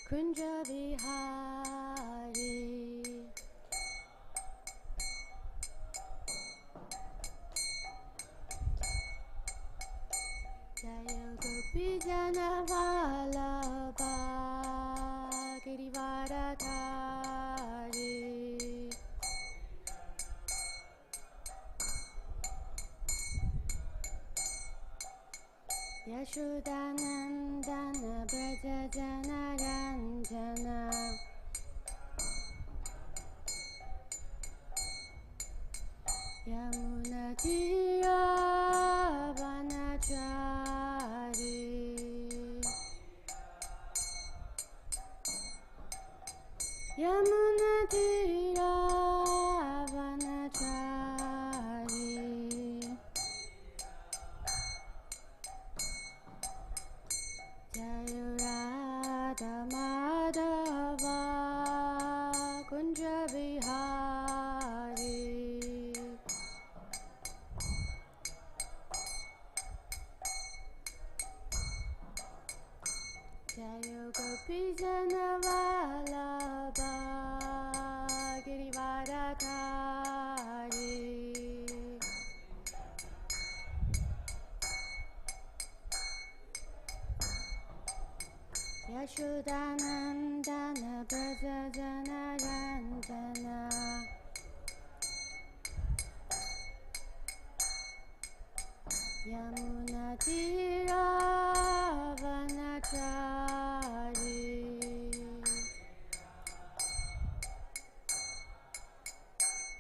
Kunja Vihari Jaya Gopi Jana Vallabha Girivaradhari Yashodanandana Braja Jana Ranjana Yamuna Tira Vanachari Yamuna Tira Vanachari Jaya Radha Madhava Kunja Vihari Jaya Gopi Jana Vallabha Girivaradhari Yashodanandana Braja Jana Ranjana Yamuna Tira Vanachari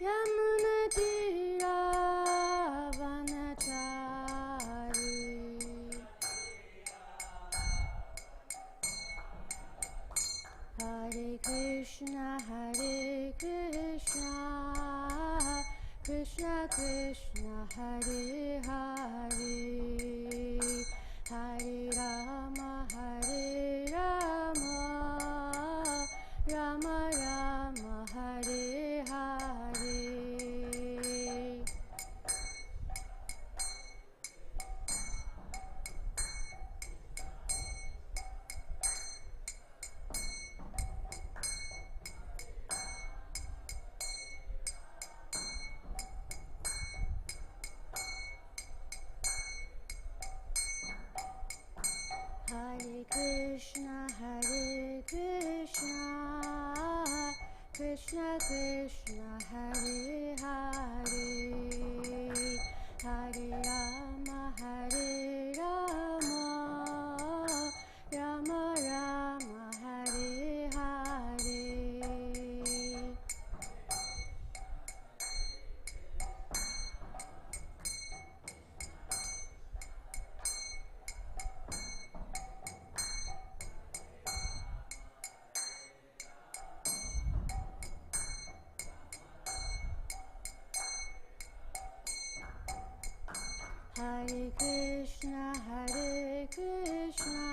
Yamuna Tira Vanachari Hare Krishna Krishna Krishna Hare Hare Hare Rama Rama Rama Hare Hare Hare Krishna Krishna Krishna Hare Hare Hare Rama Rama Rama Hare Hare Hare Krishna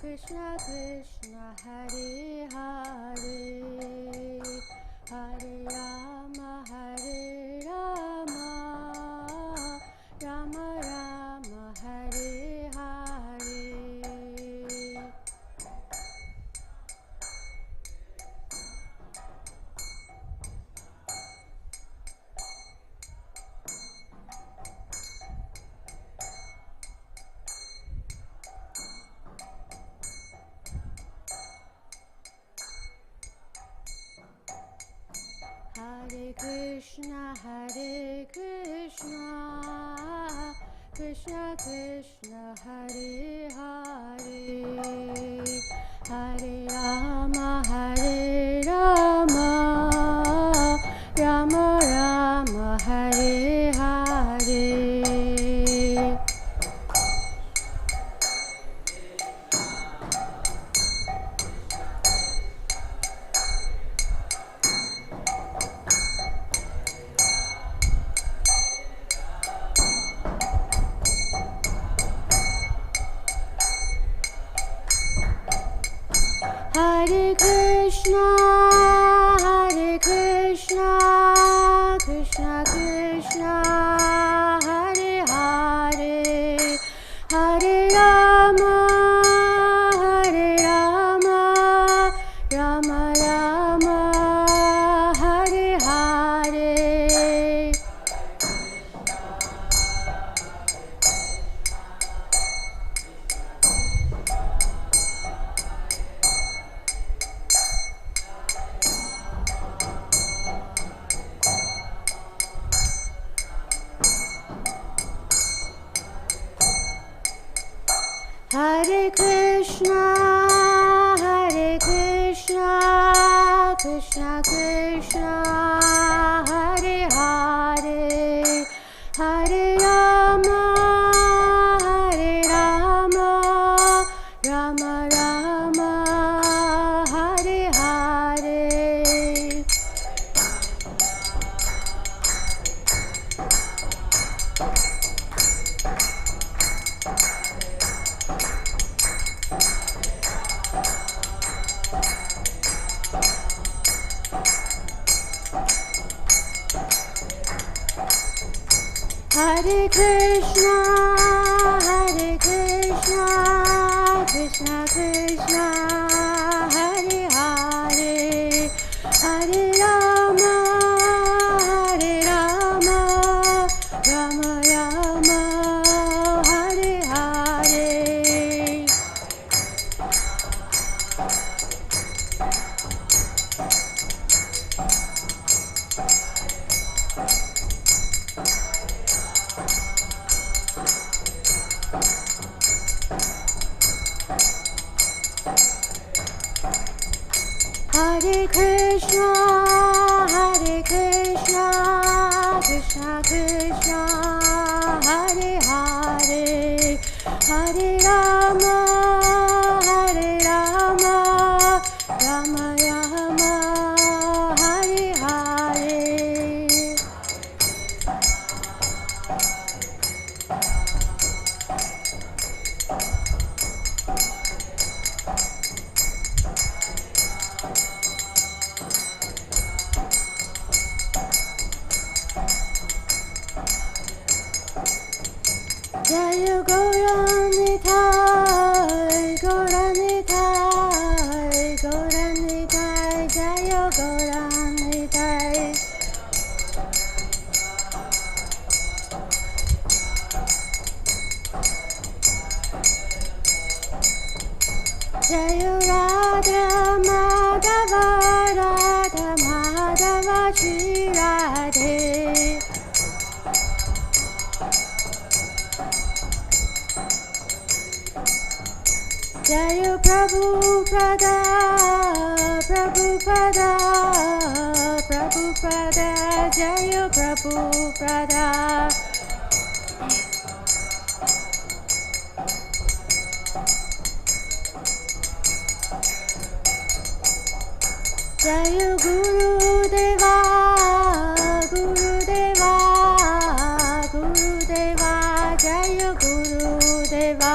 Krishna Krishna Hare Hare Hare Rama Rama Rama Hare Hare Hare Krishna Krishna Krishna Hare Hare Hare Rama Rama Rama Hare Hare Hare Krishna Krishna Krishna Hare Hare Hare Rama Hare Krishna, Krishna Krishna, Hare Hare, Hare Rama, Rama Rama, Hare Hare. Hare Krishna, Krishna Krishna, Hare Hare, Hare Rama, Rama Rama, Hare Hare. Hare Krishna, Krishna Krishna, Hare Hare, Hare Rama, Rama Rama, Hare Hare. Jaya Gauranitai, Jaya Gauranitai. Jaya Radha Madhava, Shri Radhe. Jaya Prabhupada, Jaya Prabhupada. Jaya Gurudeva, Jaya Gurudeva.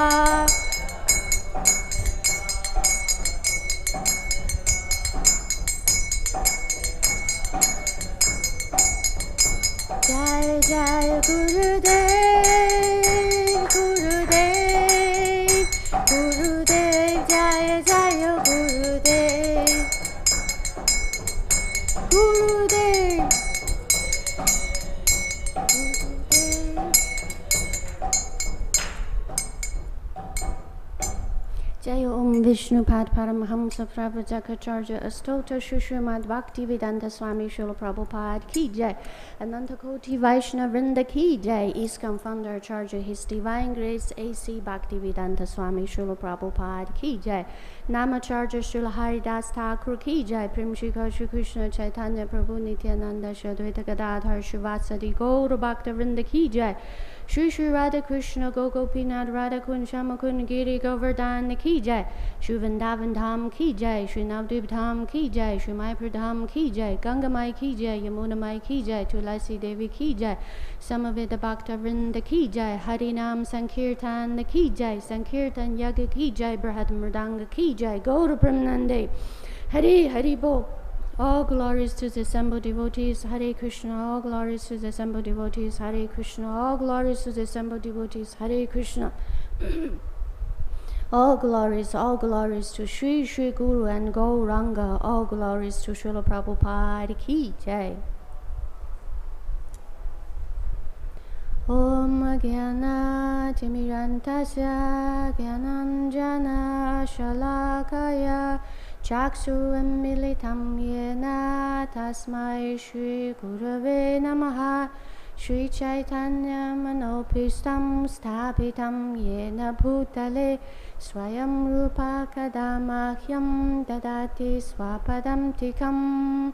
Jai Jai Gurudev, Jaya Jaya Gurudev, Jaya Om Vishnu Pad Paramahamsa Prabhujakacharya Astota Srimad Bhaktivedanta Swami Srila Prabhupada Ki Jai, Ananta Koti Vaishnava Vrinda Ki Jai, ISKCON Founder Acharya His Divine Grace A.C. Bhaktivedanta Swami Srila Prabhupada Ki Jai, Namacharya Srila Haridas Thakur Ki Jai, Prem Shri Krishna Chaitanya Prabhu Nityananda Shadvaita Gadadhar Shivasadi Gaura Bhakta Vrinda Ki Jai, Shri Shri Radha Krishna Gopinath Radha Kun Shama Kun Giri Govardhan Ki Jai, Shri Vrindavan Dham Ki Jai, Shri Navadvip Dham Ki Jai, Shri Mayapur Dham Ki Jai, Ganga Mai Ki Jai, Yamuna Mai Ki Jai, Tulasi Devi Ki Jai, Samaveda Bhakta Vrinda Ki Jai, Harinam Sankirtan Ki Jai, Sankirtan Yaga Ki Jai, Brahad Mridanga Ki Jai, Gaura Brahmanande, Hari Hari Bo. All glories to the assembled devotees, Hare Krishna. All glories to the assembled devotees, Hare Krishna. All glories to the assembled devotees, Hare Krishna. All glories to Shri Shri Guru and Gauranga. All glories to Srila Prabhupada Ki Jai. Om Jnana Timirantasya Jnananjana Shalakaya Chakshurunmilitam Yena Tasmai Shri Gurave Namaha Shri Chaitanya Manopistam Sthapitam Yena Bhutale Swayam Rupa Kadamahyam Dadati Swapadam Tikam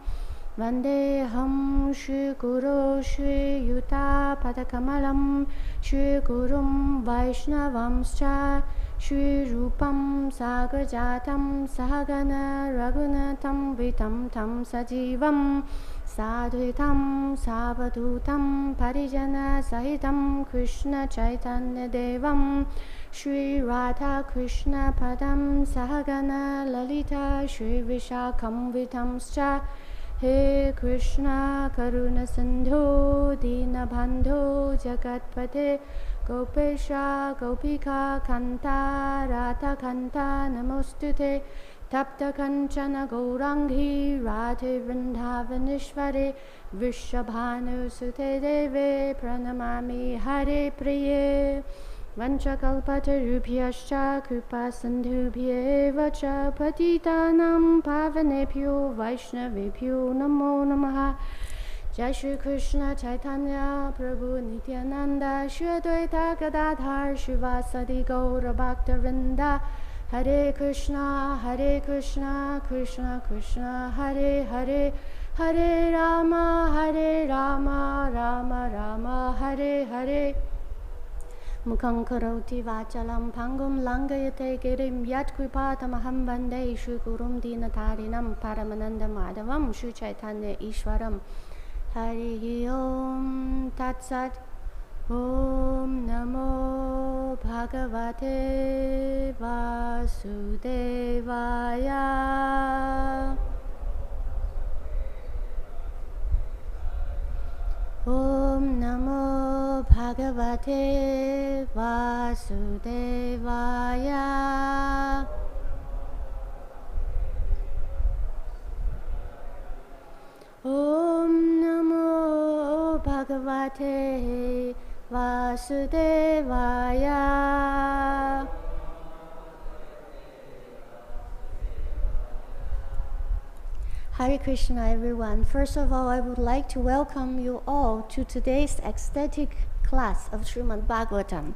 Vandeham Shri Guru Shri Yuta Padakamalam Shri Gurum Vaishnavamscha Shri Rupam Sagrajatam Sahagana Raghunatam Vitam Tam Sajivam Sadhuitam Savadutam Parijana Sahitam Krishna Chaitanya Devam Shri Radha Krishna Padam Sahagana Lalita Shri Vishakam Vitamscha He Krishna Karuna Sindhu Dinabandhu Jagatpate Gopesha Gopika Kanta Radha Kanta Namostute Tapta Kanchana Gaurangi Radhe Vrindavaneshware Vrishabhanu Sute Deve Pranamami Hare Priye Vanchakalpatarubhyascha Kripa Sindhubhyeva cha Patitanam Pavanebhyo Vaishnavebhyo Namo Namaha Jai Shri Krishna Chaitanya Prabhu Nityananda Shri Advaita Gadadhar Shivasadi Gaura Bhakta Vrinda Hare Krishna Krishna Krishna Hare Hare Hare Rama Rama Rama Hare Hare Mukham karoti vachalam pangum langayate girim yat kripatamaham vande Shri Gurum Dinatarinam Paramananda Madhavam Shri Chaitanya Ishwaram Hari Om Tat Sat Om Namo Bhagavate Vasudevaya Om Namo Bhagavate Vasudevaya Om Namo Bhagavate Vasudevaya Hare Krishna everyone. First of all, I would like to welcome you all to today's ecstatic class of Srimad Bhagavatam.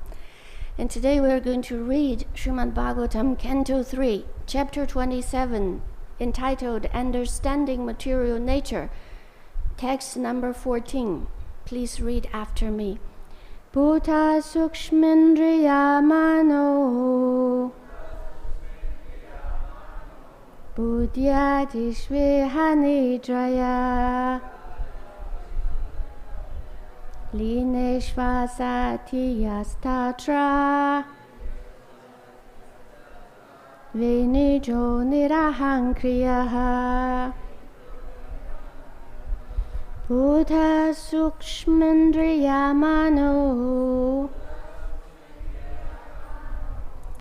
And today we are going to read Srimad Bhagavatam Canto 3, Chapter 27, entitled Understanding Material Nature, text number 14. Please read after me. Bhūta-sūkṣmendriya-mano buddhi-ādiṣv nidrayā līneṣv asati tatra vinidro nirahaṅkriyaḥ bhūta-sūkṣmendriya-mano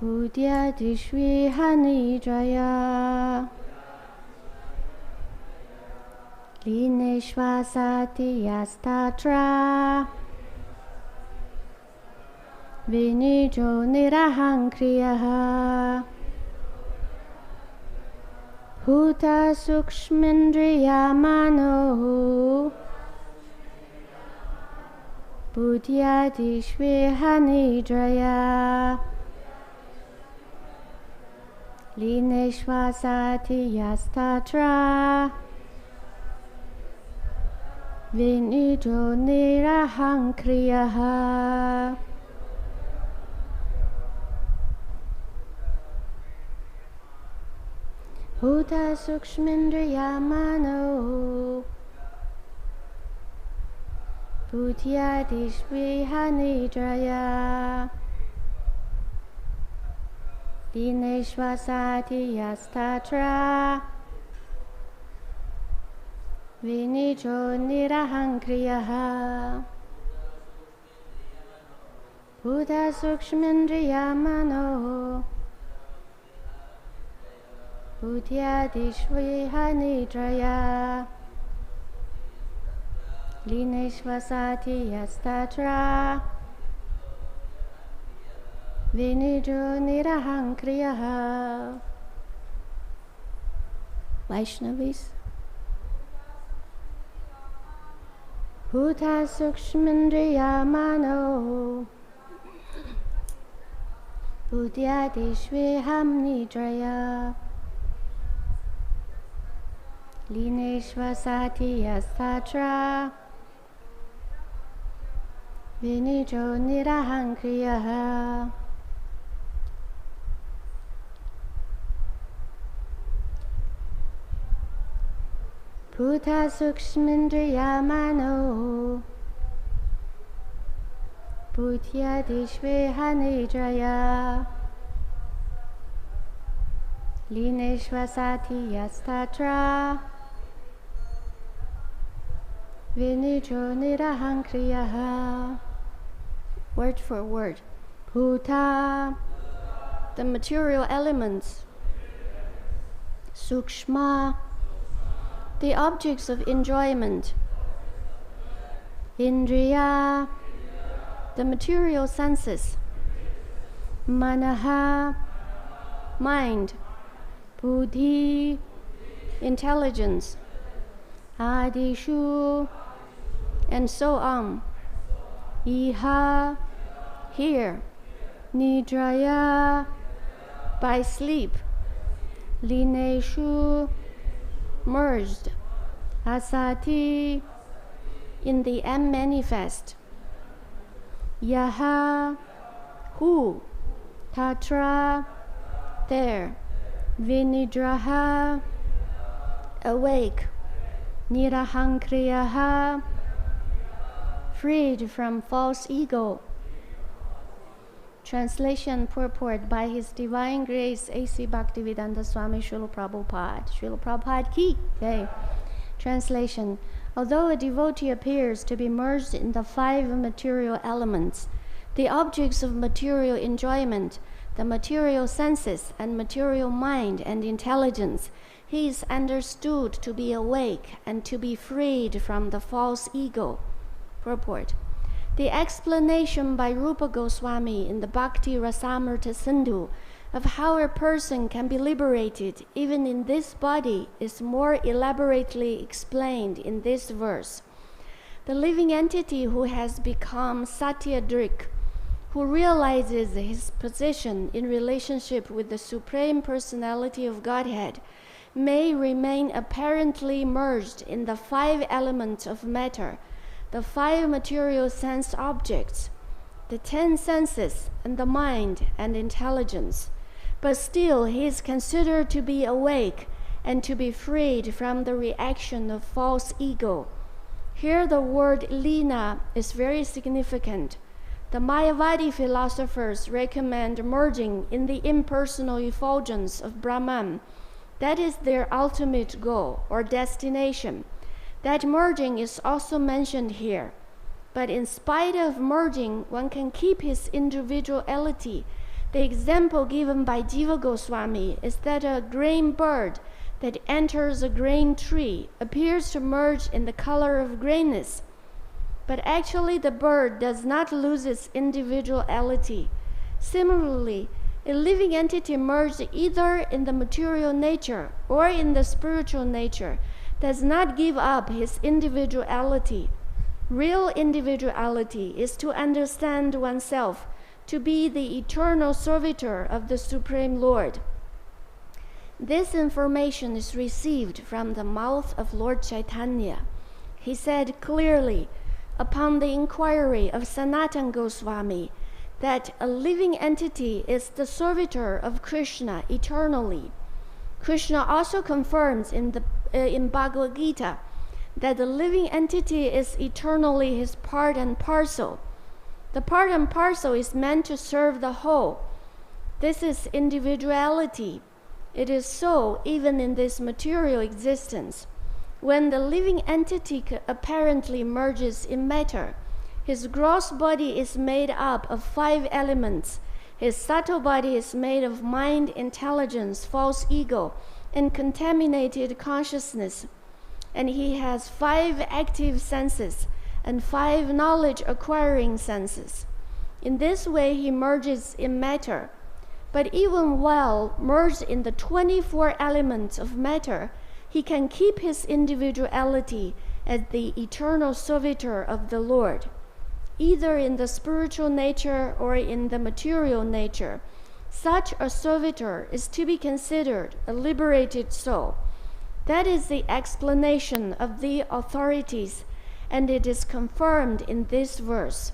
buddhi-ādiṣv nidrayā līneṣv asati tatra vinidro nirahaṅkriyaḥ bhūta-sūkṣmendriya-mano buddhi-ādiṣv nidrayā līneṣv asati tatra vinidro nirahaṅkriyaḥ bhūta-sūkṣmendriya-mano buddhi-ādiṣv nidrayā līneṣv asati tatra vinidro nirahaṅkriyaḥ bhūta-sūkṣmendriya-mano buddhi-ādiṣv nidrayā līneṣv asati tatra vinidro nirahaṅkriyaḥ. Vaishnavis. bhūta-sūkṣmendriya-mano buddhi-ādiṣv nidrayā līneṣv asati tatra vinidro nirahaṅkriyaḥ bhūta-sūkṣmendriya-mano buddhi-ādiṣv nidrayā līneṣv asati tatra vinidro nirahaṅkriyaḥ. Word for word. Bhūta, the material elements. Sūkṣma, the objects of enjoyment. Indriya, the material senses. Manaḥ, mind. Buddhi, intelligence. Ādiṣu, and so on. Iha, here. Nidrayā, by sleep. Līneṣu, merged. Asati, in the unmanifest. Yaha, who. Tatra, there. Vinidraḥ, awake. Nirahaṅkriyaḥ, freed from false ego. Translation purport by His Divine Grace A.C. Bhaktivedanta Swami Srila Prabhupada. Srila Prabhupada ki jai. Translation. Although a devotee appears to be merged in the 5 material elements, the objects of material enjoyment, the material senses and material mind and intelligence, he is understood to be awake and to be freed from the false ego. Purport. The explanation by Rupa Goswami in the Bhakti Rasamrita Sindhu of how a person can be liberated even in this body is more elaborately explained in this verse. The living entity who has become Satyadrik, who realizes his position in relationship with the Supreme Personality of Godhead, may remain apparently merged in the 5 elements of matter, the 5 material sense objects, the 10 senses, and the mind and intelligence. But still he is considered to be awake and to be freed from the reaction of false ego. Here the word lina is very significant. The Mayavadi philosophers recommend merging in the impersonal effulgence of Brahman. That is their ultimate goal or destination. That merging is also mentioned here. But in spite of merging, one can keep his individuality. The example given by Jiva Goswami is that a grain bird that enters a grain tree appears to merge in the color of grainness. But actually the bird does not lose its individuality. Similarly, a living entity merged either in the material nature or in the spiritual nature does not give up his individuality. Real individuality is to understand oneself to be the eternal servitor of the Supreme Lord. This information is received from the mouth of Lord Chaitanya. He said clearly, upon the inquiry of Sanatana Goswami, that a living entity is the servitor of Krishna eternally. Krishna also confirms in Bhagavad Gita that the living entity is eternally his part and parcel. The part and parcel is meant to serve the whole. This is individuality. It is so even in this material existence. When the living entity apparently merges in matter, his gross body is made up of 5 elements. His subtle body is made of mind, intelligence, false ego, and contaminated consciousness. And he has 5 active senses and 5 knowledge-acquiring senses. In this way, he merges in matter. But even while merged in the 24 elements of matter, he can keep his individuality as the eternal servitor of the Lord, either in the spiritual nature or in the material nature, such a servitor is to be considered a liberated soul. That is the explanation of the authorities, and it is confirmed in this verse.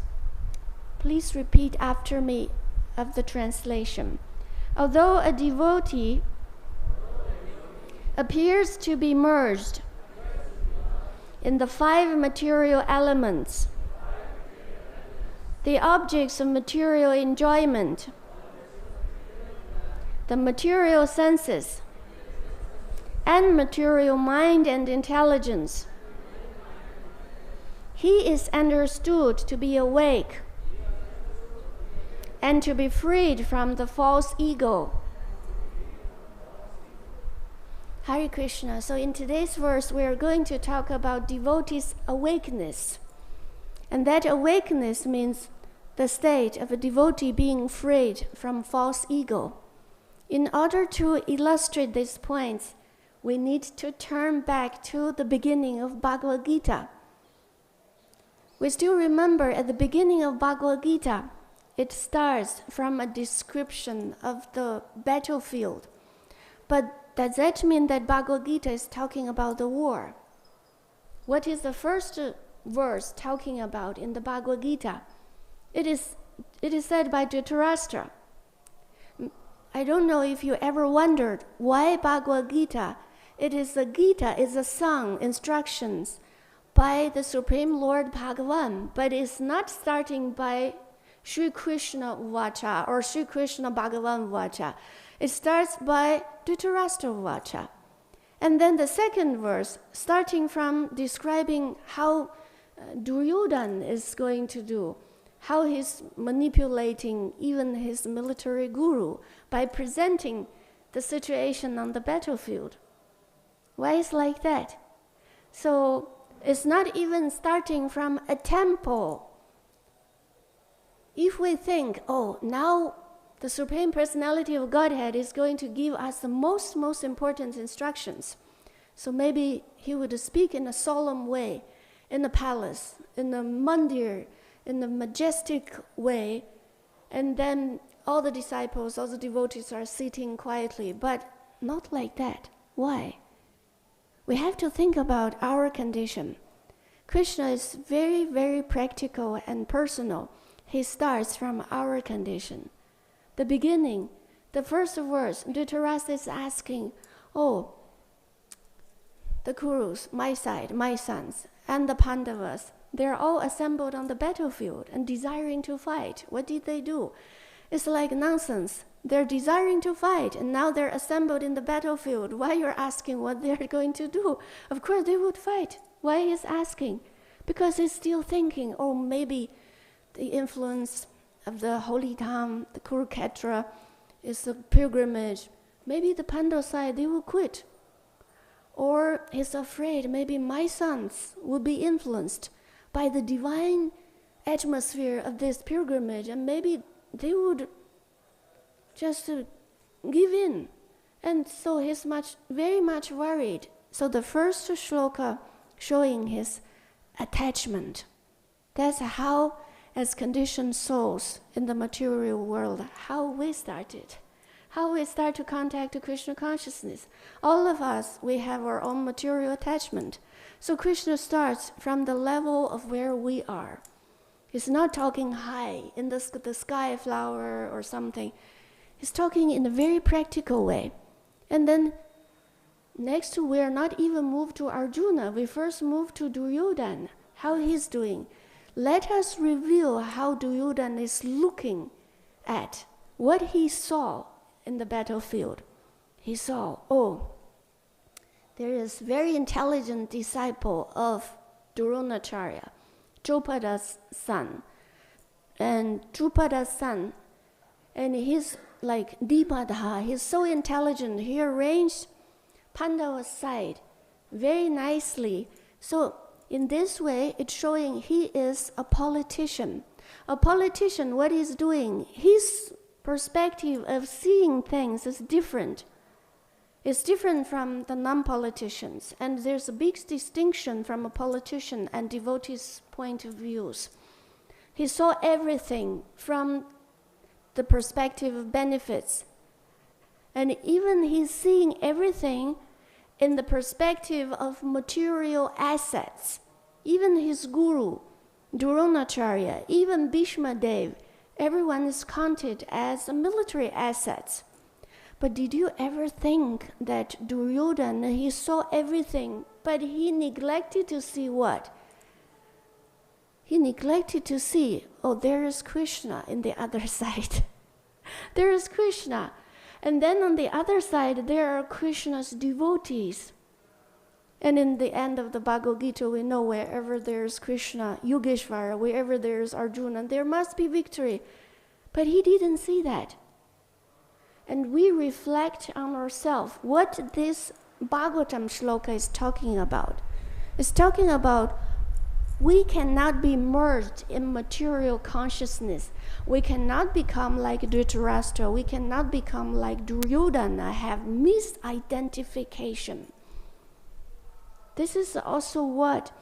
Please repeat after me of the translation. Although a devotee appears to be merged in the 5 material elements, the objects of material enjoyment, the material senses, and material mind and intelligence, he is understood to be awake and to be freed from the false ego. Hare Krishna. So in today's verse, we are going to talk about devotee's awakeness. And that awakeness means the state of a devotee being freed from false ego. In order to illustrate these points, we need to turn back to the beginning of Bhagavad Gita. We still remember at the beginning of Bhagavad Gita, it starts from a description of the battlefield. But does that mean that Bhagavad Gita is talking about the war? What is the first verse talking about in the Bhagavad Gita? It is said by Dhritarashtra. I don't know if you ever wondered why Bhagavad Gita. It is a Gita, is a song, instructions by the Supreme Lord Bhagavan, but it's not starting by Sri Krishna Vacha or Sri Krishna Bhagavan Vacha. It starts by Dhritarashtra Vacha. And then the second verse, starting from describing how Duryodhana is going to do, how he's manipulating even his military guru by presenting the situation on the battlefield. Why is like that? So it's not even starting from a temple. If we think, oh, now the Supreme Personality of Godhead is going to give us the most important instructions, so maybe he would speak in a solemn way, in the palace, in the mandir, in a majestic way, and then all the disciples, all the devotees are sitting quietly, but not like that. Why? We have to think about our condition. Krishna is very practical and personal. He starts from our condition. The beginning, the first verse, Dhritarashtra is asking, oh, the Kurus, my side, my sons, and the Pandavas, they're all assembled on the battlefield and desiring to fight. What did they do? It's like nonsense. They're desiring to fight, and now they're assembled in the battlefield. Why you're asking what they're going to do? Of course they would fight. Why he's asking? Because he's still thinking, oh, maybe the influence of the holy town, the Kurukshetra, is a pilgrimage. Maybe the Pandava side, they will quit. Or he's afraid maybe my sons will be influenced by the divine atmosphere of this pilgrimage, and maybe they would just give in. And so he's very much worried. So the first shloka showing his attachment. That's how, as conditioned souls in the material world, how we started. How we start to contact Krishna consciousness. All of us, we have our own material attachment. So Krishna starts from the level of where we are. He's not talking high in the sky flower or something. He's talking in a very practical way. And then next we are not even moved to Arjuna. We first move to Duryodhana, how he's doing. Let us reveal how Duryodhana is looking at what he saw in the battlefield. He saw, oh, there is very intelligent disciple of Dronacharya, Drupada's son. And Drupada's son, and he's like Dipadha, he's so intelligent. He arranged Pandava's side very nicely. So in this way, it's showing he is a politician. A politician, what he's doing, his perspective of seeing things is different. is different from the non-politicians, and there's a big distinction from a politician and devotee's point of views. He saw everything from the perspective of benefits, and even he's seeing everything in the perspective of material assets. Even his guru, Dronacharya, even Bhishma Dev, everyone is counted as military assets. But did you ever think that Duryodhana, he saw everything, but he neglected to see what? He neglected to see, oh, there is Krishna in the other side. There is Krishna. And then on the other side, there are Krishna's devotees. And in the end of the Bhagavad Gita, we know wherever there is Krishna, Yogeshvara, wherever there is Arjuna, there must be victory. But he didn't see that. And we reflect on ourselves what this Bhagavatam shloka is talking about. It's talking about we cannot be merged in material consciousness. We cannot become like Dhritarashtra. We cannot become like Duryodhana, have misidentification. This is also what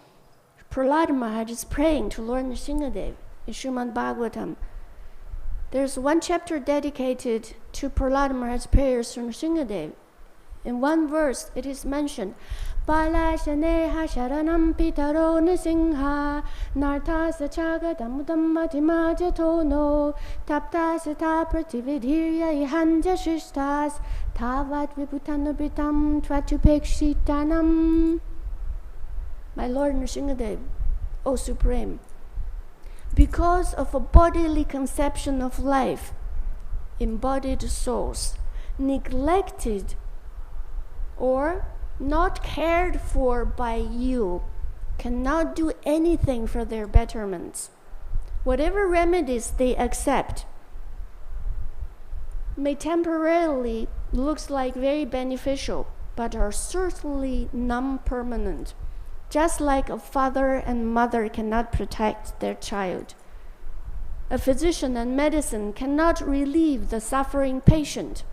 Prahlad Maharaj is praying to Lord Nrsimhadev in Srimad Bhagavatam. There's one chapter dedicated to Prahlad Maharaj's prayers to Nrsimhadev. In one verse, it is mentioned, Palashaneha sharanam pitaro nisingha nartasa chagatamudam matimajatono taptasata pratividhirya ihanja shishtas tavat vibhutanubritam tvatupekshitanam. My Lord Nrsimhadev, O Supreme, because of a bodily conception of life, embodied souls, neglected or not cared for by you, cannot do anything for their betterments. Whatever remedies they accept may temporarily looks like very beneficial, but are certainly non-permanent. Just like a father and mother cannot protect their child, a physician and medicine cannot relieve the suffering patient,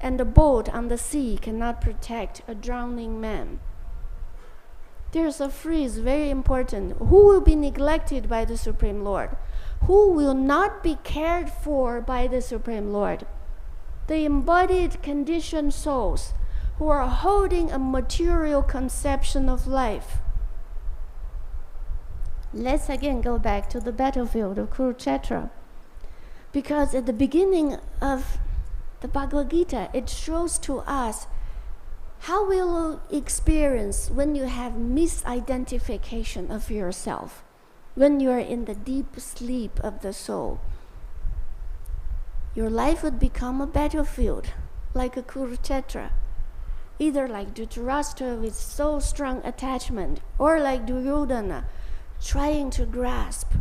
and a boat on the sea cannot protect a drowning man. There's a phrase very important. Who will be neglected by the Supreme Lord? Who will not be cared for by the Supreme Lord? The embodied conditioned souls who are holding a material conception of life. Let's again go back to the battlefield of Kurukshetra. Because at the beginning of the Bhagavad Gita, it shows to us how will you experience when you have misidentification of yourself, when you are in the deep sleep of the soul. Your life would become a battlefield, like a Kurukshetra, either like Dhritarashtra with so strong attachment, or like Duryodhana, trying to grasp,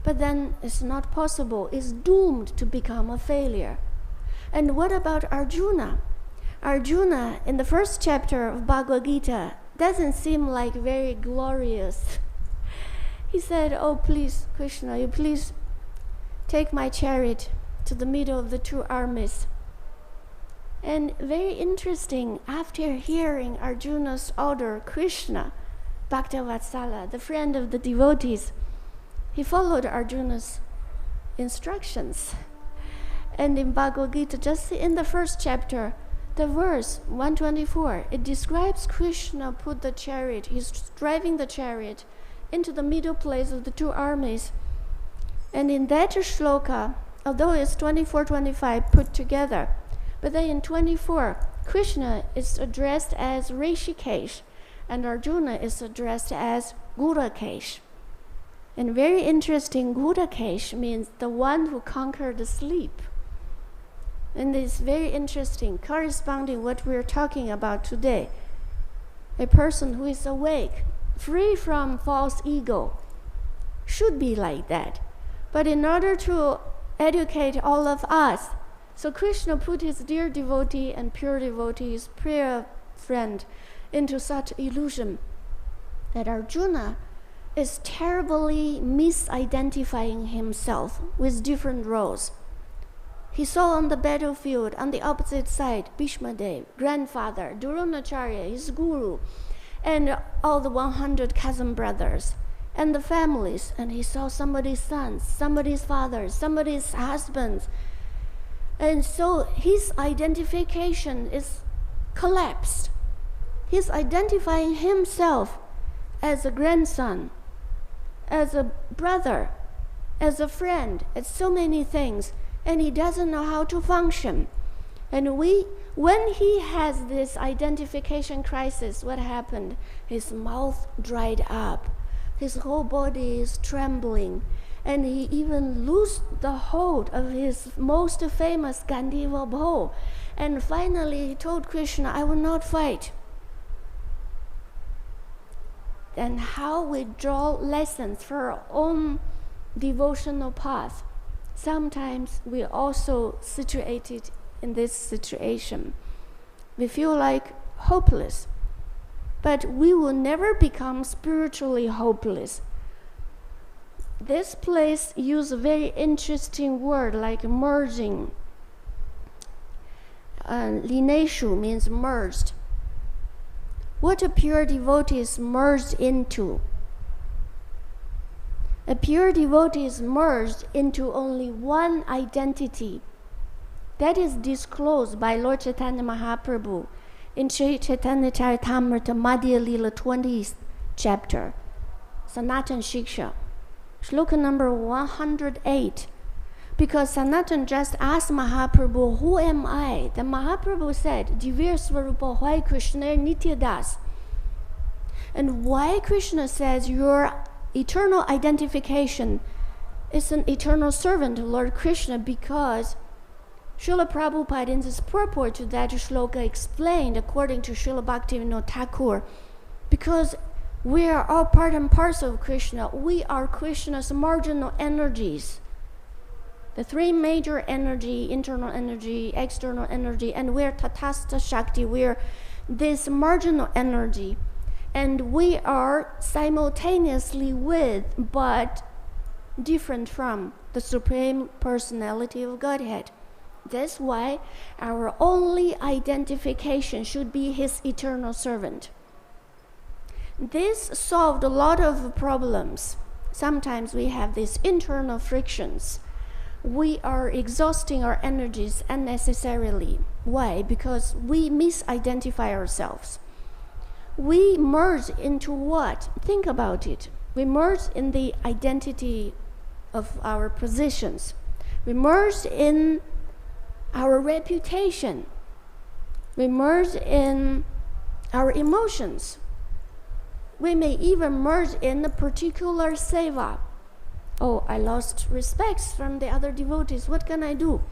but then it's not possible, it's doomed to become a failure. And what about Arjuna? Arjuna, in the first chapter of Bhagavad Gita, doesn't seem like very glorious. He said, oh please, Krishna, you please take my chariot to the middle of the two armies. And very interesting, after hearing Arjuna's order, Krishna, Bhaktavatsala, the friend of the devotees, he followed Arjuna's instructions. And in Bhagavad Gita, just in the first chapter, the verse 124, it describes Krishna put the chariot, he's driving the chariot into the middle place of the two armies. And in that shloka, although it's 24-25 put together, but then in 24, Krishna is addressed as Rishikesh, and Arjuna is addressed as Gurakesh. And very interesting, Gurakesh means the one who conquered sleep. And it's very interesting, corresponding what we're talking about today. A person who is awake, free from false ego, should be like that. But in order to educate all of us, so Krishna put his dear devotee and pure devotee, his prayer friend, into such illusion that Arjuna is terribly misidentifying himself with different roles. He saw on the battlefield, on the opposite side, Bhishma Dev, grandfather, Dronacharya, his guru, and all the 100 cousin brothers, and the families, and he saw somebody's sons, somebody's fathers, somebody's husbands. And so his identification is collapsed. He's identifying himself as a grandson, as a brother, as a friend, as so many things, and he doesn't know how to function. And when he has this identification crisis, what happened? His mouth dried up, his whole body is trembling, and he even lost the hold of his most famous Gandiva bow. And finally he told Krishna, I will not fight. And how we draw lessons for our own devotional path. Sometimes we are also situated in this situation. We feel like hopeless, but we will never become spiritually hopeless. This place uses a very interesting word like merging. Līneṣu means merged. What a pure devotee is merged into. A pure devotee is merged into only one identity. That is disclosed by Lord Chaitanya Mahaprabhu in Sri Chaitanya Charitamrita Madhya Lila 20th chapter, Sanatan Shiksha, shloka number 108. Because Sanatan just asked Mahaprabhu, who am I? The Mahaprabhu said, Divya Swarupa, why Krishna Nitya Das? And why Krishna says your eternal identification is an eternal servant of Lord Krishna? Because Srila Prabhupada in this purport to that shloka explained according to Srila Bhaktivinoda Thakur, because we are all part and parcel of Krishna. We are Krishna's marginal energies. The three major energy, internal energy, external energy, and we're Tatastha Shakti, we're this marginal energy. And we are simultaneously with, but different from, the Supreme Personality of Godhead. That's why our only identification should be His eternal servant. This solved a lot of problems. Sometimes we have these internal frictions. We are exhausting our energies unnecessarily. Why? Because we misidentify ourselves. We merge into what? Think about it. We merge in the identity of our positions. We merge in our reputation. We merge in our emotions. We may even merge in a particular seva. Oh, I lost respect from the other devotees. What can I do?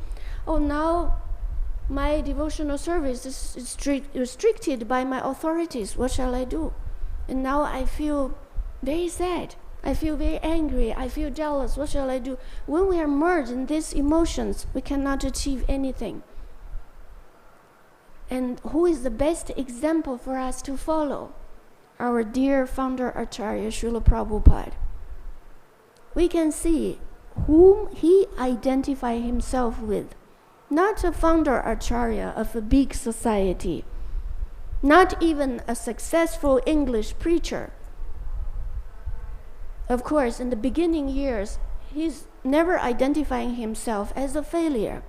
Oh, now my devotional service is restricted by my authorities. What shall I do? And now I feel very sad. I feel very angry. I feel jealous. What shall I do? When we are merged in these emotions, we cannot achieve anything. And who is the best example for us to follow? Our dear founder Acharya Srila Prabhupada. We can see whom he identified himself with. Not a founder Acharya of a big society. Not even a successful English preacher. Of course, in the beginning years, he's never identifying himself as a failure.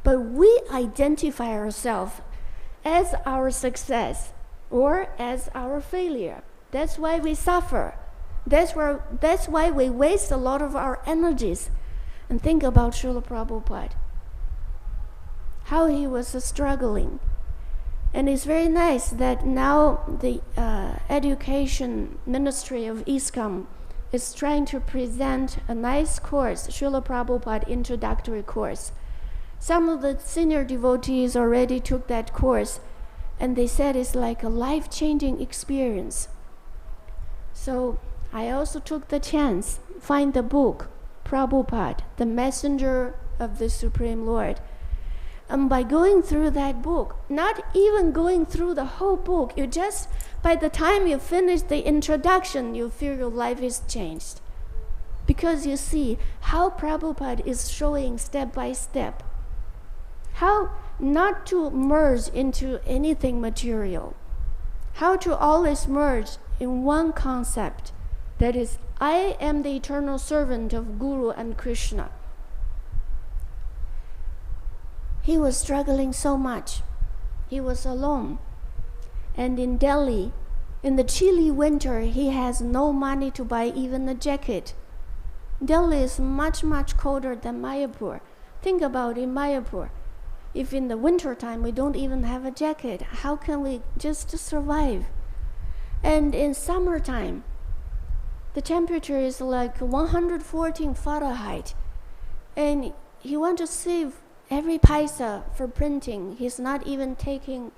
But we identify ourselves as our success or as our failure. That's why we suffer. That's why we waste a lot of our energies. And think about Srila Prabhupada, how he was struggling. And it's very nice that now the education ministry of ISKCON is trying to present a nice course, Srila Prabhupada introductory course. Some of the senior devotees already took that course, and they said it's like a life-changing experience. So I also took the chance, find the book, Prabhupada, the Messenger of the Supreme Lord. And by going through that book, not even going through the whole book, you just, by the time you finish the introduction, you feel your life is changed. Because you see how Prabhupada is showing step by step how not to merge into anything material, how to always merge in one concept, that is, I am the eternal servant of Guru and Krishna. He was struggling so much. He was alone. And in Delhi, in the chilly winter, he has no money to buy even a jacket. Delhi is much, much colder than Mayapur. Think about in Mayapur. If in the winter time we don't even have a jacket, how can we just survive? And in summertime, the temperature is like 114 Fahrenheit. And he wants to save every paisa for printing. He's not even taking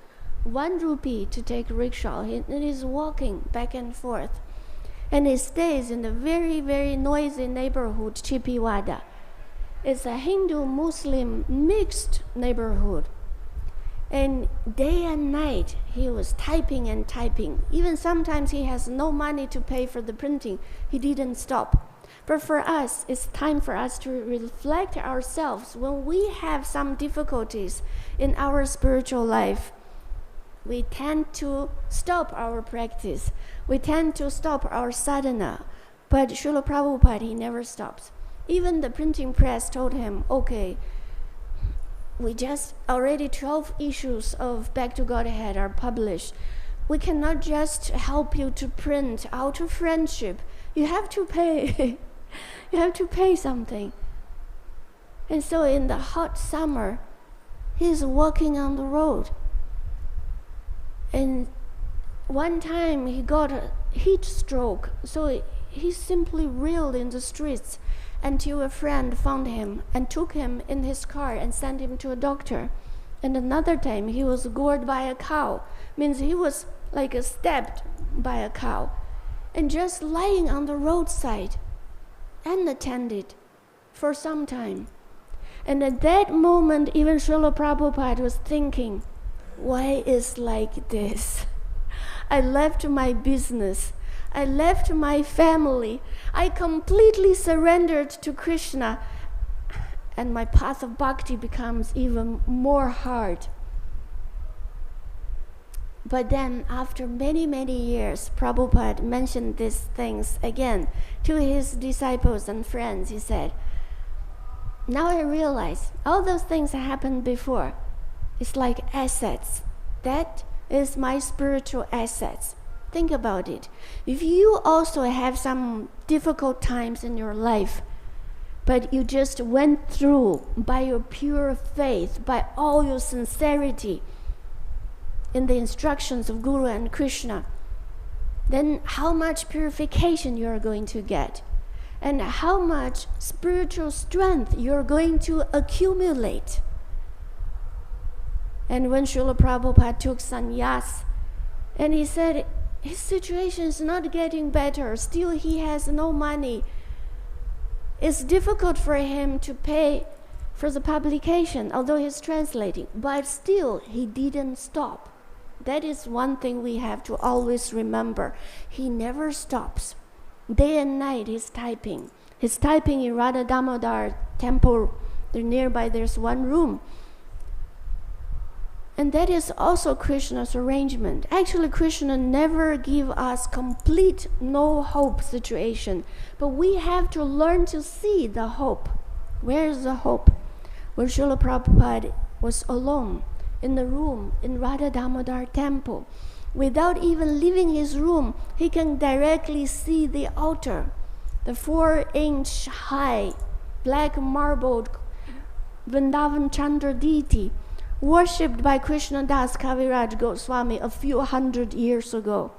1 rupee to take rickshaw. He is walking back and forth. And he stays in a very, very noisy neighborhood, Chippiwada. It's a Hindu-Muslim mixed neighborhood. And day and night, he was typing and typing. Even sometimes he has no money to pay for the printing. He didn't stop. But for us, it's time for us to reflect ourselves. When we have some difficulties in our spiritual life, we tend to stop our practice. We tend to stop our sadhana. But Srila Prabhupada, he never stops. Even the printing press told him, okay, we just already 12 issues of Back to Godhead are published. We cannot just help you to print out of friendship. You have to pay. You have to pay something. And so in the hot summer, he's walking on the road. And one time he got a heat stroke, so he simply reeled in the streets until a friend found him and took him in his car and sent him to a doctor. And another time he was gored by a cow, means he was like stabbed by a cow, and just lying on the roadside unattended for some time. And at that moment, even Srila Prabhupada was thinking, why is like this? I left my business. I left my family. I completely surrendered to Krishna. And my path of bhakti becomes even more hard. But then after many, many years, Prabhupada mentioned these things again to his disciples and friends. He said, now I realize all those things that happened before, it's like assets. That is my spiritual assets. Think about it. If you also have some difficult times in your life, but you just went through by your pure faith, by all your sincerity in the instructions of Guru and Krishna, then how much purification you are going to get, and how much spiritual strength you are going to accumulate. And when Srila Prabhupada took sannyas, and he said his situation is not getting better, still he has no money. It's difficult for him to pay for the publication, although he's translating, but still he didn't stop. That is one thing we have to always remember. He never stops. Day and night he's typing. He's typing in Radha Damodar temple. Nearby there's one room. And that is also Krishna's arrangement. Actually, Krishna never give us complete no hope situation. But we have to learn to see the hope. Where is the hope? When Srila Prabhupada was alone in the room in Radha Damodar temple, without even leaving his room, he can directly see the altar, the 4-inch high, black marbled Vrindavan Chandra deity, worshipped by Krishna Das Kaviraj Goswami a few hundred years ago.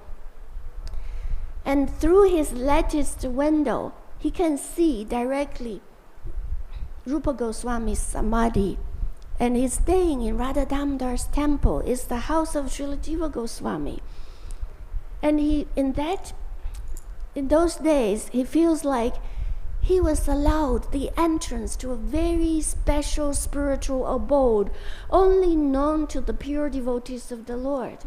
And through his latticed window, he can see directly Rupa Goswami's samadhi. And he's staying in Radha Damodar's temple. It's the house of Srila Jiva Goswami. And in those days, he feels like he was allowed the entrance to a very special spiritual abode, only known to the pure devotees of the Lord.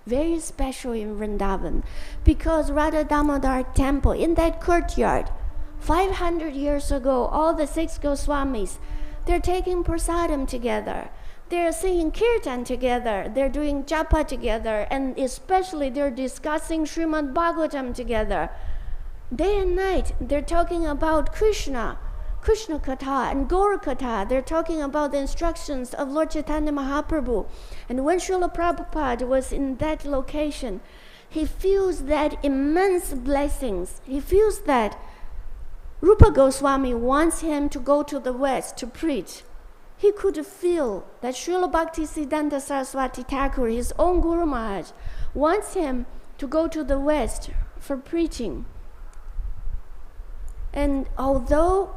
Very special in Vrindavan, because Radha Damodar temple, in that courtyard, 500 years ago, all the 6 Goswamis, they're taking prasadam together. they're singing kirtan together, they're doing japa together, and especially they're discussing Srimad Bhagavatam together. Day and night, they're talking about Krishna Katha and Gaura Katha. They're talking about the instructions of Lord Chaitanya Mahaprabhu. And when Srila Prabhupada was in that location, he feels that immense blessings. He feels that Rupa Goswami wants him to go to the West to preach. He could feel that Srila Bhaktisiddhanta Saraswati Thakur, his own Guru Maharaj, wants him to go to the West for preaching. And although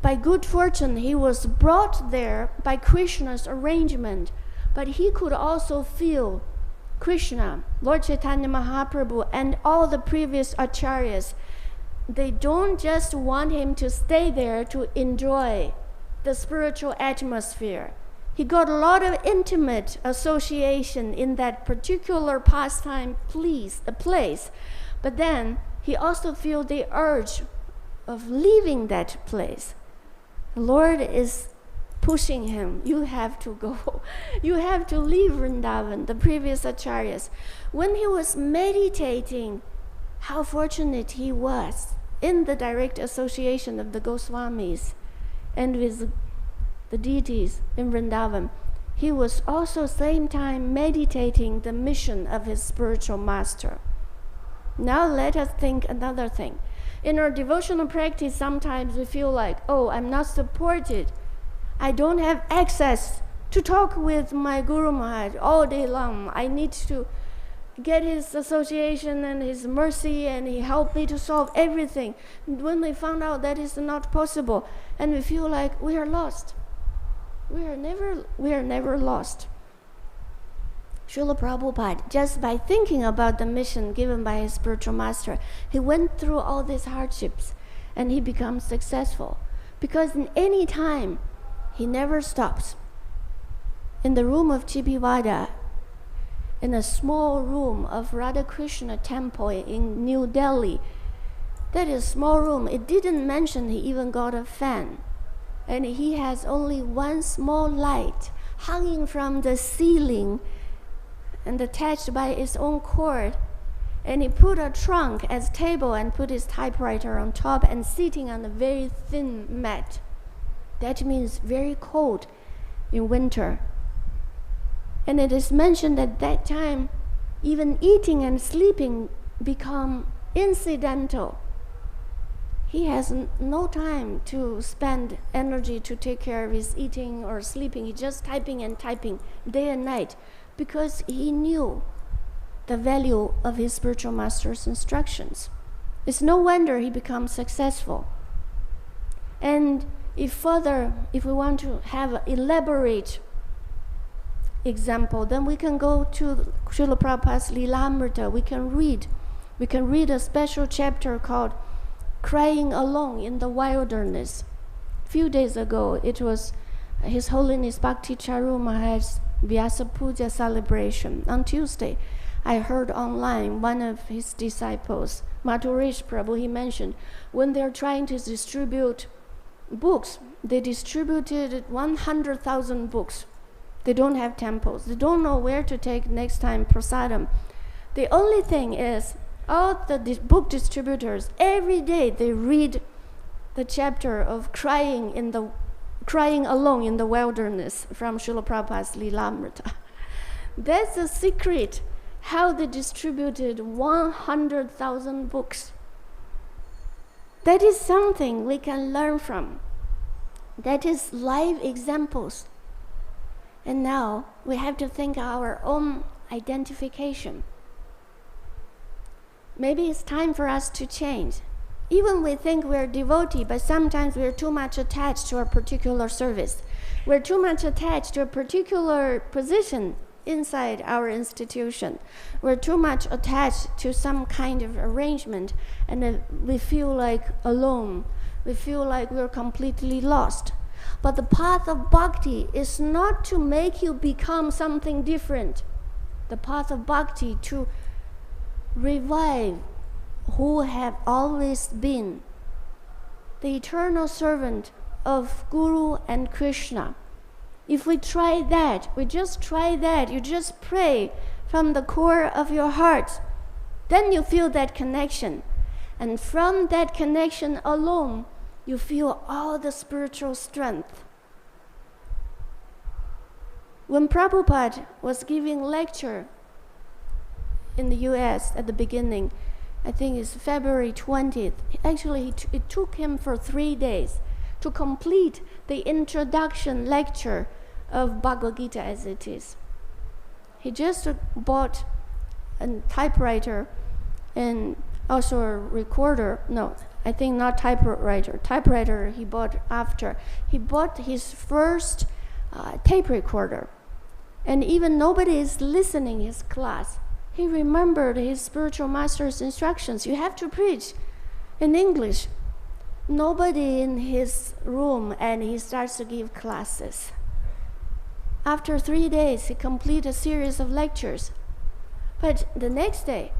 by good fortune he was brought there by Krishna's arrangement, but he could also feel Krishna, Lord Chaitanya Mahaprabhu, and all the previous acharyas. They don't just want him to stay there to enjoy the spiritual atmosphere. He got a lot of intimate association in that particular pastime place, but then he also feels the urge of leaving that place. The Lord is pushing him. You have to go. You have to leave Vrindavan, the previous acharyas. When he was meditating, how fortunate he was in the direct association of the Goswamis and with the deities in Vrindavan, he was also same time meditating the mission of his spiritual master. Now let us think another thing. In our devotional practice, sometimes we feel like, oh, I'm not supported. I don't have access to talk with my Guru Maharaj all day long. I need to get his association and his mercy, and he helped me to solve everything. And when we found out that is not possible, and we feel like we are lost. We are never lost. Srila Prabhupada, just by thinking about the mission given by his spiritual master, he went through all these hardships and he becomes successful. Because in any time, he never stops. In the room of Chibivada, in a small room of Radha Krishna temple in New Delhi, that is small room, it didn't mention he even got a fan. And he has only one small light hanging from the ceiling and attached by its own cord. And he put a trunk as table and put his typewriter on top and sitting on a very thin mat. That means very cold in winter. And it is mentioned at that time, even eating and sleeping become incidental. He has no time to spend energy to take care of his eating or sleeping. He's just typing and typing day and night because he knew the value of his spiritual master's instructions. It's no wonder he becomes successful. And if we want to have an elaborate example, then we can go to Srila Prabhupada's Lilamrita. We can read a special chapter called Crying Alone in the Wilderness. A few days ago, it was His Holiness Bhakti Charu Maharaj's Vyasa Puja celebration. On Tuesday, I heard online one of his disciples, Madhuresh Prabhu, he mentioned when they're trying to distribute books, they distributed 100,000 books. They don't have temples. They don't know where to take next time prasadam. The only thing is, all the book distributors, every day they read the chapter of crying alone in the wilderness from Srila Prabhupada's Lilamrita. That's the secret, how they distributed 100,000 books. That is something we can learn from. That is live examples. And now we have to think our own identification. Maybe it's time for us to change. Even we think we're devotee, but sometimes we're too much attached to a particular service. We're too much attached to a particular position inside our institution. We're too much attached to some kind of arrangement, and we feel like alone. We feel like we're completely lost. But the path of bhakti is not to make you become something different. The path of bhakti to revive who have always been the eternal servant of Guru and Krishna. If we try that, we just try that, you just pray from the core of your heart, then you feel that connection. And from that connection alone, you feel all the spiritual strength. When Prabhupada was giving lecture in the US at the beginning, I think it's February 20th, actually it took him for 3 days to complete the introduction lecture of Bhagavad Gita as it is. He just bought a typewriter and also a recorder. No, I think not typewriter. Typewriter he bought after. He bought his first tape recorder. And even nobody is listening his class. He remembered his spiritual master's instructions. You have to preach in English. Nobody in his room, and he starts to give classes. After 3 days, he completed a series of lectures. But the next day,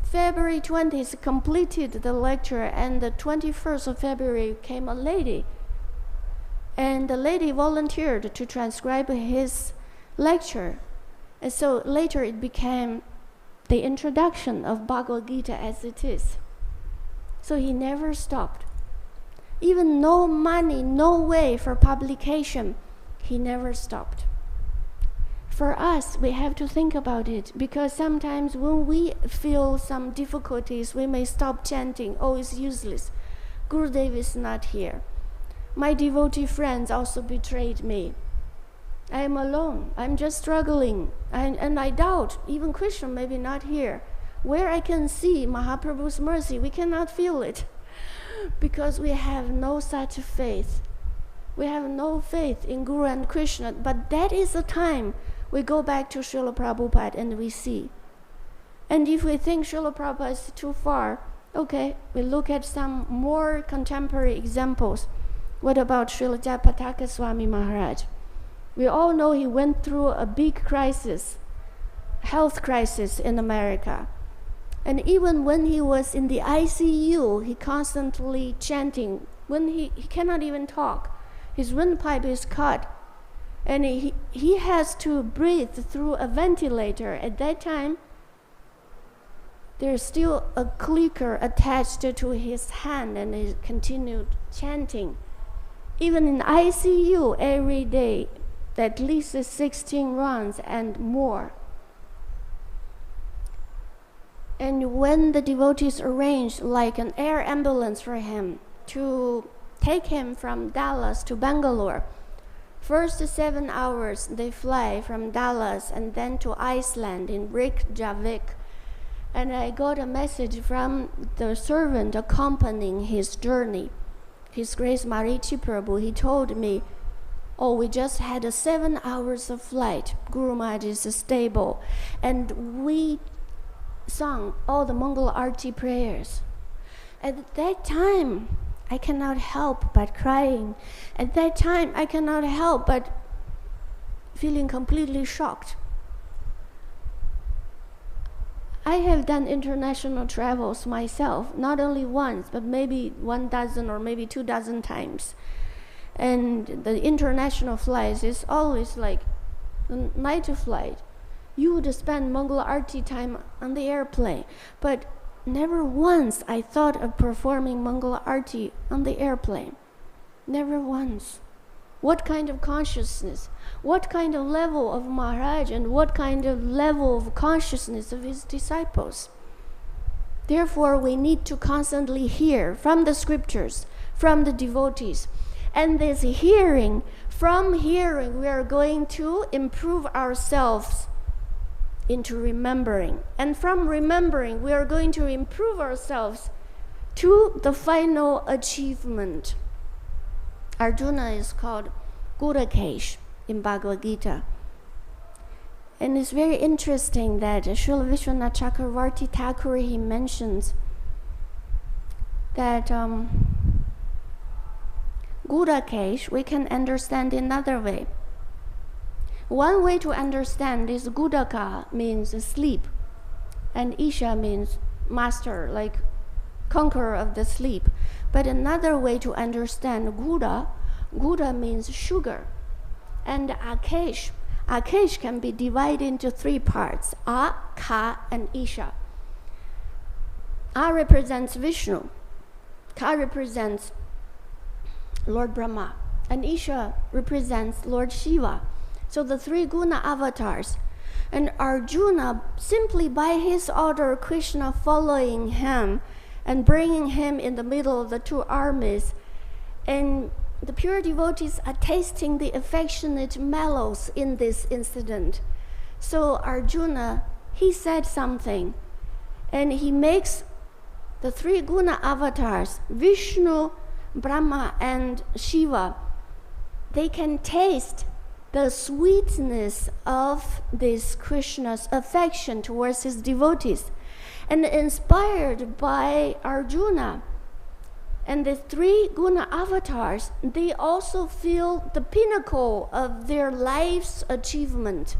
February 20th, he completed the lecture, and the 21st of February came a lady. And the lady volunteered to transcribe his lecture. And so later it became the introduction of Bhagavad Gita as it is. So he never stopped. Even no money, no way for publication, he never stopped. For us, we have to think about it, because sometimes when we feel some difficulties, we may stop chanting, oh, it's useless. Gurudev is not here. My devotee friends also betrayed me. I am alone. I'm just struggling. And I doubt, even Krishna may be not here. Where I can see Mahaprabhu's mercy, we cannot feel it, because we have no such faith. We have no faith in Guru and Krishna. But that is the time we go back to Srila Prabhupada and we see. And if we think Srila Prabhupada is too far, okay, we look at some more contemporary examples. What about Srila Japataka Swami Maharaj? We all know he went through a big crisis, health crisis in America. And even when he was in the ICU, he constantly chanting. When he cannot even talk. His windpipe is cut. And he has to breathe through a ventilator. At that time, there's still a clicker attached to his hand, and he continued chanting. Even in ICU every day, at least 16 runs and more. And when the devotees arranged like an air ambulance for him to take him from Dallas to Bangalore, first 7 hours they fly from Dallas and then to Iceland in Reykjavik. And I got a message from the servant accompanying his journey, His Grace Marichi Prabhu. He told me, oh, we just had 7 hours of flight. Guru Maharaj is stable. And we sung all the Mangala Arati prayers. At that time, I cannot help but crying. At that time, I cannot help but feeling completely shocked. I have done international travels myself, not only once, but maybe 1,000 or maybe 2,000 times. And the international flights is always like the night flight. You would spend Mangala Arati time on the airplane, but never once I thought of performing Mangala Arati on the airplane. Never once. What kind of consciousness? What kind of level of Maharaj and what kind of level of consciousness of his disciples? Therefore, we need to constantly hear from the scriptures, from the devotees. And this hearing, from hearing, we are going to improve ourselves into remembering. And from remembering, we are going to improve ourselves to the final achievement. Arjuna is called Gurakesh in Bhagavad Gita. And it's very interesting that Srila Vishwanath Chakravarti Thakur, he mentions that Gurakesh we can understand another way. One way to understand is Gudaka means sleep, and Isha means master, like conqueror of the sleep. But another way to understand Guda means sugar. and Akesh. Akesh can be divided into three parts, A, Ka, and Isha. A represents Vishnu, Ka represents Lord Brahma, and Isha represents Lord Shiva. So the three guna avatars. And Arjuna, simply by his order, Krishna following him and bringing him in the middle of the two armies, and the pure devotees are tasting the affectionate mellows in this incident. So Arjuna, he said something, and he makes the three guna avatars, Vishnu, Brahma, and Shiva, they can taste the sweetness of this Krishna's affection towards his devotees. And inspired by Arjuna and the three guna avatars, they also feel the pinnacle of their life's achievement.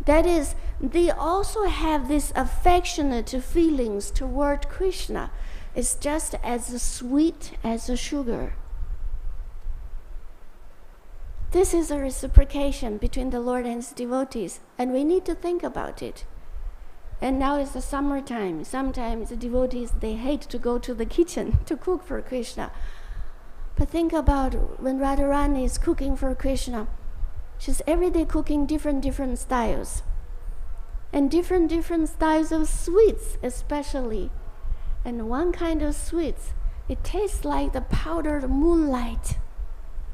That is, they also have this affectionate feelings toward Krishna. It's just as sweet as a sugar. This is a reciprocation between the Lord and his devotees, and we need to think about it. And now it's the summertime. Sometimes the devotees, they hate to go to the kitchen to cook for Krishna. But think about when Radharani is cooking for Krishna. She's every day cooking different styles. And different styles of sweets especially. And one kind of sweets, it tastes like the powdered moonlight.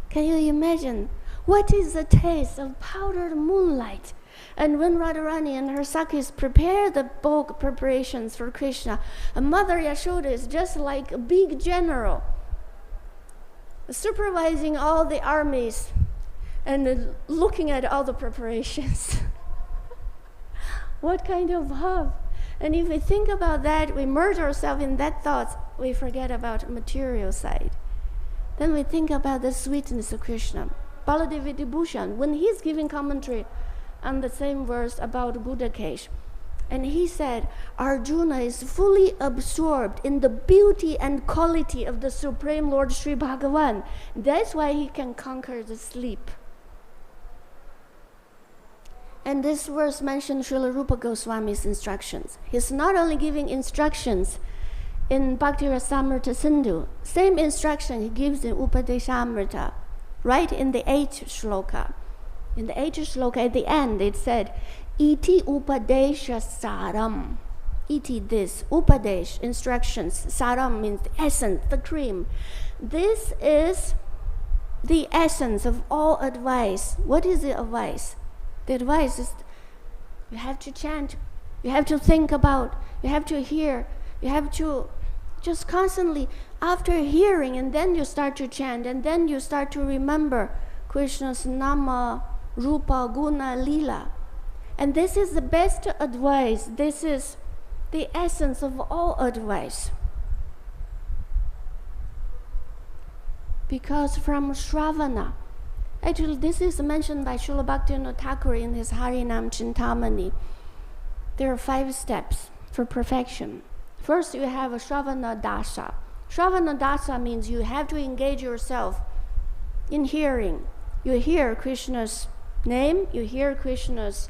Can you imagine? What is the taste of powdered moonlight? And when Radharani and her Sakhis prepare the bhog preparations for Krishna, and Mother Yashoda is just like a big general, supervising all the armies and looking at all the preparations. What kind of love? And if we think about that, we merge ourselves in that thoughts, we forget about material side. Then we think about the sweetness of Krishna. Baladevi Vibhushan, when he's giving commentary on the same verse about Buddha-ādiṣv, and he said, Arjuna is fully absorbed in the beauty and quality of the Supreme Lord Sri Bhagavan. That's why he can conquer the sleep. And this verse mentioned Srila Rupa Goswami's instructions. He's not only giving instructions in Bhakti Rasamrita Sindhu, same instruction he gives in Upadeshamrita, right in the 8th shloka. In the 8th shloka at the end it said, Iti upadesha saram. Iti this, upadesh, instructions, saram means the essence, the cream. This is the essence of all advice. What is the advice? The advice is you have to chant, you have to think about, you have to hear, you have to just constantly, after hearing, and then you start to chant, and then you start to remember Krishna's nama, rupa, guna, lila. And this is the best advice. This is the essence of all advice. Because from Shravana, actually this is mentioned by Srila Bhaktivinoda Thakur in his Harinam Chintamani. There are 5 steps for perfection. First, you have a Shravana Dasa. Shravana Dasa means you have to engage yourself in hearing. You hear Krishna's name, you hear Krishna's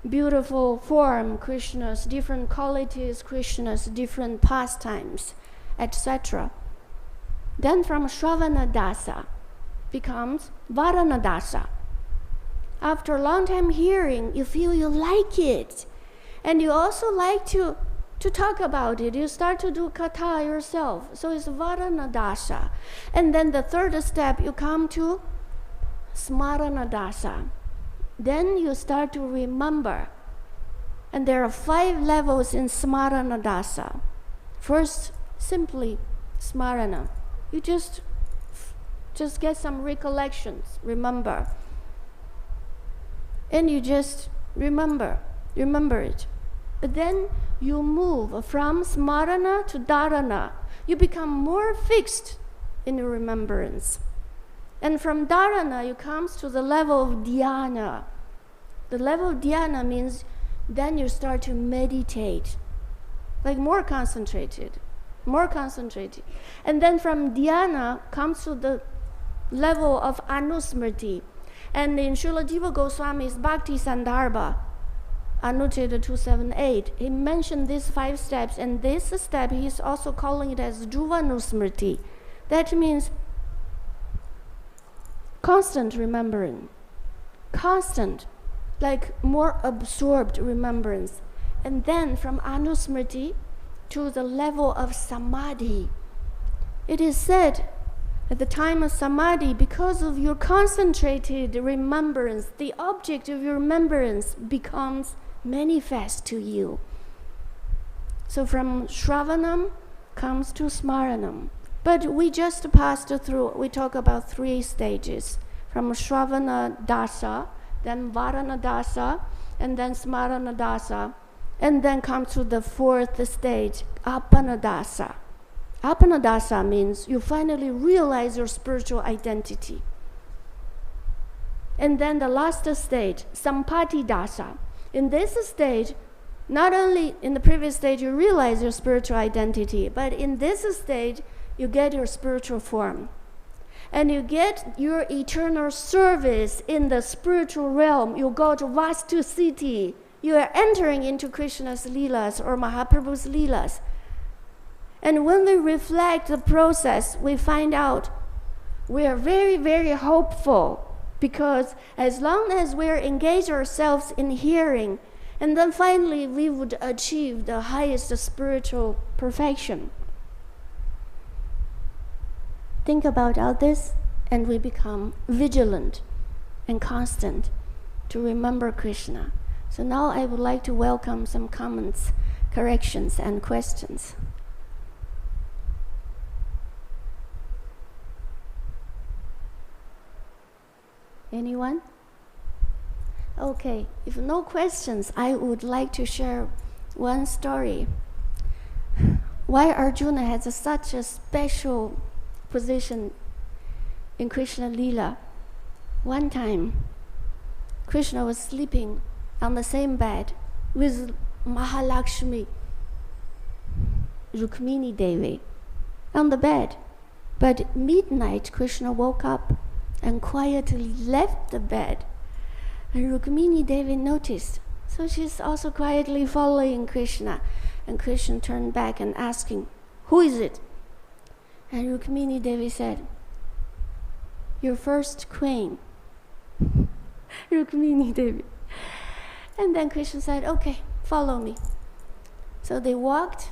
beautiful form, Krishna's different qualities, Krishna's different pastimes, etc. Then from Shravana Dasa becomes Varana Dasa. After a long time hearing, you feel you like it. And you also like to talk about it. You start to do katha yourself. So it's Varana Dasa. And then the third step, you come to Smarana Dasa. Then you start to remember. And there are 5 levels in Smarana Dasa. First, simply Smarana. You just get some recollections, remember. And you just remember it. But then you move from Smarana to Dharana. You become more fixed in your remembrance. And from Dharana, you come to the level of Dhyana. The level of Dhyana means then you start to meditate, like more concentrated. And then from Dhyana comes to the level of Anusmriti. And in Srila Jiva Goswami's Bhakti Sandarbha, Anucheda 278, he mentioned these 5 steps, and this step he's also calling it as Dhruvanusmriti. That means constant remembering, constant, like more absorbed remembrance. And then from Anusmriti to the level of Samadhi. It is said at the time of Samadhi, because of your concentrated remembrance, the object of your remembrance becomes manifest to you. So from Shravanam comes to Smaranam. But we just passed through, we talk about 3 stages. From Shravana Dasa, then Varana Dasa, and then Smarana Dasa, and then come to the 4th stage, Apana Dasa. Apana Dasa means you finally realize your spiritual identity. And then the last stage, Sampati Dasa. In this stage, not only in the previous stage you realize your spiritual identity, but in this stage you get your spiritual form. And you get your eternal service in the spiritual realm. You go to Vastu city. You are entering into Krishna's Leelas or Mahaprabhu's Leelas. And when we reflect the process, we find out we are very, very hopeful, because as long as we engage ourselves in hearing, and then finally we would achieve the highest spiritual perfection. Think about all this, and we become vigilant and constant to remember Krishna. So now I would like to welcome some comments, corrections, and questions. Anyone? Okay, if no questions, I would like to share one story. Why Arjuna has such a special position in Krishna Leela. One time, Krishna was sleeping on the same bed with Mahalakshmi, Rukmini Devi, on the bed. But midnight, Krishna woke up and quietly left the bed. And Rukmini Devi noticed, so she's also quietly following Krishna. And Krishna turned back and asking, "Who is it?" And Rukmini Devi said, "Your first queen." Rukmini Devi. And then Krishna said, "Okay, follow me." So they walked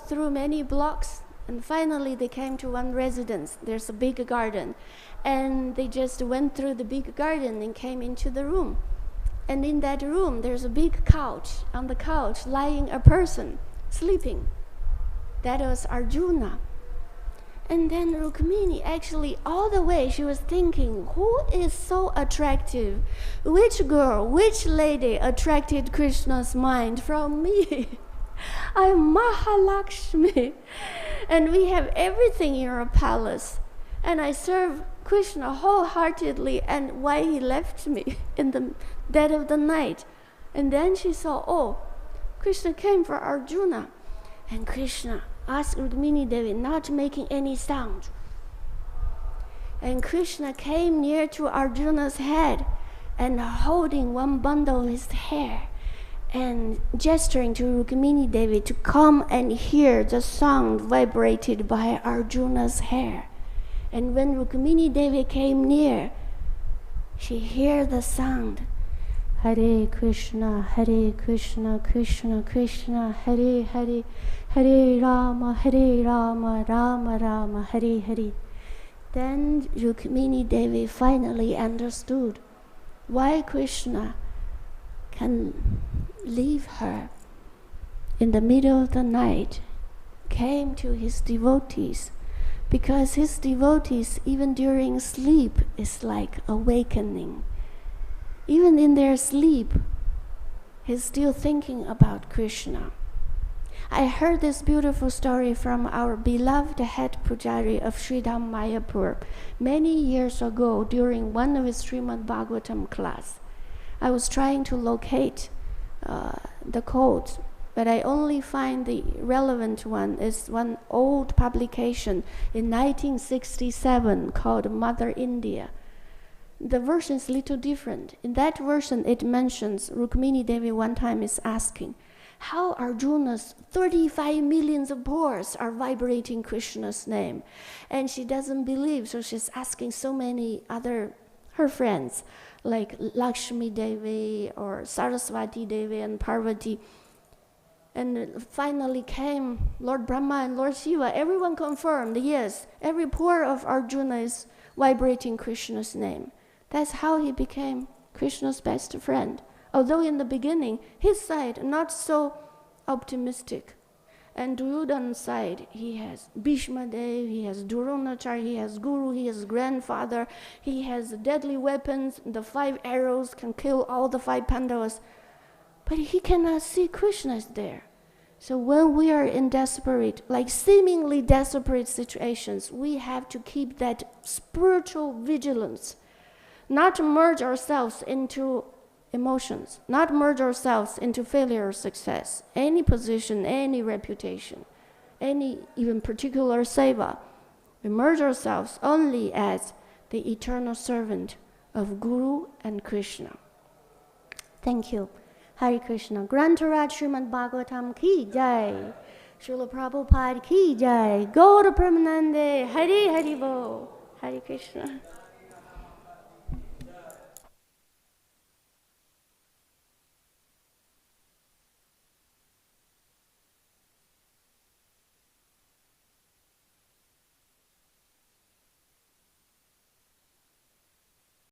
through many blocks, and finally they came to one residence. There's a big garden. And they just went through the big garden and came into the room. And in that room, there's a big couch. On the couch, lying a person, sleeping. That was Arjuna. And then Rukmini, actually, all the way, she was thinking, who is so attractive? Which girl, which lady attracted Krishna's mind from me? I'm Mahalakshmi. And we have everything in our palace. And I serve Krishna wholeheartedly, and why he left me in the dead of the night. And then she saw, oh, Krishna came for Arjuna. And Krishna asked Rukmini Devi not making any sound. And Krishna came near to Arjuna's head and holding one bundle of his hair and gesturing to Rukmini Devi to come and hear the sound vibrated by Arjuna's hair. And when Rukmini Devi came near, she heard the sound, Hare Krishna, Krishna Krishna, Hare Hare, Hare Rama, Rama Rama, Hare Hare. Then Rukmini Devi finally understood why Krishna can leave her in the middle of the night, came to his devotees, because his devotees, even during sleep, is like awakening. Even in their sleep, he's still thinking about Krishna. I heard this beautiful story from our beloved head pujari of Sridham Mayapur many years ago during one of his Srimad Bhagavatam class. I was trying to locate the quote, but I only find the relevant one is one old publication in 1967 called Mother India. the version is a little different. In that version, it mentions Rukmini Devi one time is asking, how Arjuna's 35 millions of pores are vibrating Krishna's name. And she doesn't believe, so she's asking so many other, her friends, like Lakshmi Devi or Saraswati Devi and Parvati. And finally came Lord Brahma and Lord Shiva. Everyone confirmed, yes, every pore of Arjuna is vibrating Krishna's name. That's how he became Krishna's best friend. Although in the beginning, his side not so optimistic. And Duryodhana's side, he has Bhishma Dev, he has Dronacharya, he has Guru, he has grandfather, he has deadly weapons, the 5 arrows can kill all the 5 Pandavas. But he cannot see Krishna is there. So when we are in desperate, like seemingly desperate situations, we have to keep that spiritual vigilance, not merge ourselves into emotions, not merge ourselves into failure or success, any position, any reputation, any even particular seva. We merge ourselves only as the eternal servant of Guru and Krishna. Thank you. Hare Krishna. Grantaraj Srimad Bhagavatam ki jai. Srila Prabhupada ki jai. Gaura Pramanande. Hare Hare Bo. Hare Krishna.